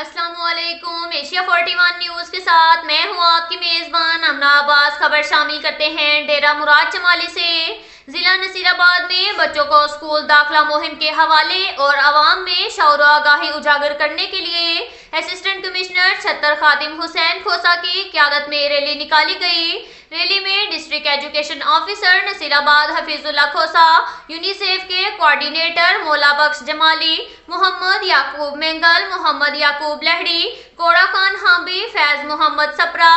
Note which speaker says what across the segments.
Speaker 1: अस्सलाम वालेकुम। Asia 41 news के साथ मैं हूं आपकी मेज़बान अमना अब्बास। खबर शामिल करते हैं डेरा मुराद चमाली से। जिला नसीराबाद में बच्चों को स्कूल दाखिला मुहिम के हवाले और आवाम में शऊर आगाही उजागर करने के लिए असिस्टेंट कमिश्नर छतर खादिम हुसैन खोसा की क़यादत में रैली निकाली गई। रैली में district education officer Nasirabad Hafeezullah Khosa, UNICEF के कोऑर्डिनेटर मौला बख्श जमाली, मोहम्मद याकूब मेंगल, मोहम्मद याकूब लहड़ी, कोड़ा खान हांबी, फैज मोहम्मद सपरा,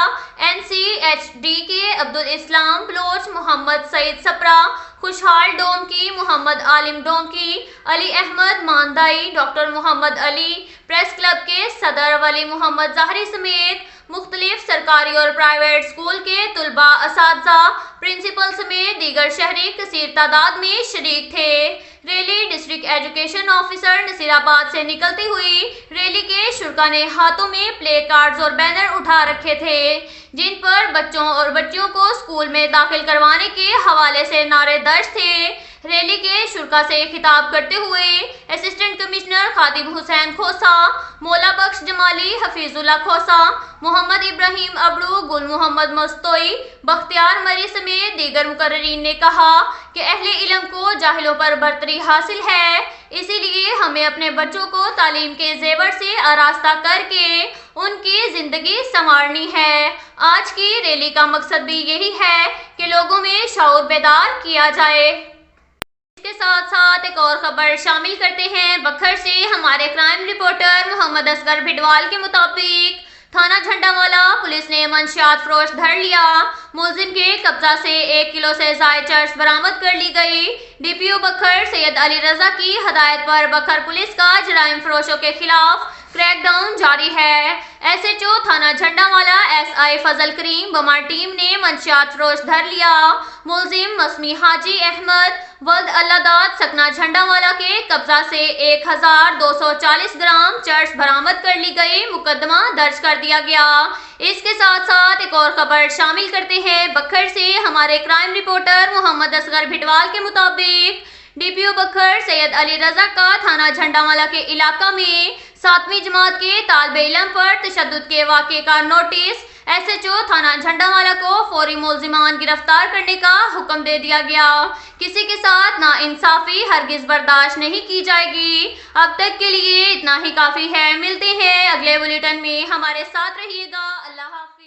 Speaker 1: NCHD के Abdul Islam Baloch, Mohammad Saeed Sapra, Khushal Domki, Mohammad Alim Domki, Ali Ahmed Mandai, doctor Mohammad Ali, press club के सदर वली मोहम्मद ज़ाहरी समेत मुख्तलिफ सरकारी और प्राइवेट स्कूल के तुलबा, असातिज़ा, प्रिंसिपल समेत दीगर शहरी कसीर तादाद में शरीक थे। Rally district education officer Nasirabad से निकलती हुई रैली के शुरा ने हाथों में प्ले कार्ड्स और बैनर उठा रखे थे, जिन पर बच्चों और बच्चियों को स्कूल में दाखिल करवाने के हवाले से नारे दर्ज थे। रैली के शुरा से खिताब करते हुए असिस्टेंट कमिश्नर खादिम हुसैन खोसा, मौला बख्श जमाली, हफीजुल्लाह खोसा, मोहम्मद इब्राहिम अबड़ू, गुल मोहम्मद मस्तोई, बख्तियार मरी समेत दीगर मुकर्ररीन ने कहा कि अहले इल्म को जाहिलों पर बरतरी हासिल है, इसीलिए हमें अपने बच्चों को तालीम के जेवर से आरास्ता करके उनकी जिंदगी संवारनी है। आज की रैली का मकसद भी यही है कि लोगों में शऊर बेदार किया जाए। इसके साथ साथ एक और खबर शामिल करते हैं बखर से। हमारे क्राइम रिपोर्टर मोहम्मद असगर भिडवाल के मुताबिक थाना झंडावाला पुलिस ने मंशियात फरोश धर लिया। मुलजिम के कब्जा से 1 किलो से ज़ायद चर्स बरामद कर ली गई। DPO बखर सैयद अली रजा की हदायत पर बखर पुलिस का जराइम फरोशों के खिलाफ क्रैकडाउन जारी है। SHO थाना झंडावाला SI फजल करीम बमा टीम ने मंशियात फरोश धर लिया। मुलजिम मसमी हाजी अहमद वल्द अल्लादाद सकना झंडावाला के कब्जा से 1240 ग्राम चर्स बरामद कर ली गई। मुकदमा दर्ज कर दिया गया। इसके साथ साथ एक और खबर शामिल करते हैं बखर से। हमारे क्राइम रिपोर्टर मोहम्मद असगर भिडवाल के मुताबिक DPO बखर सैयद अली रजा का थाना झंडावाला के इलाका में 7वीं जमात के तालिबे इल्म पर तशद्दुद के वाक़े का नोटिस SHO थाना झंडावाला को फौरी मुलजिमान गिरफ्तार करने का हुक्म दे दिया गया। किसी के साथ नाइंसाफी हरगिज बर्दाश्त नहीं की जाएगी। अब तक के लिए इतना ही काफ़ी है। मिलते हैं अगले बुलेटिन में, हमारे साथ रहिएगा। अल्लाह हाफ़िज़।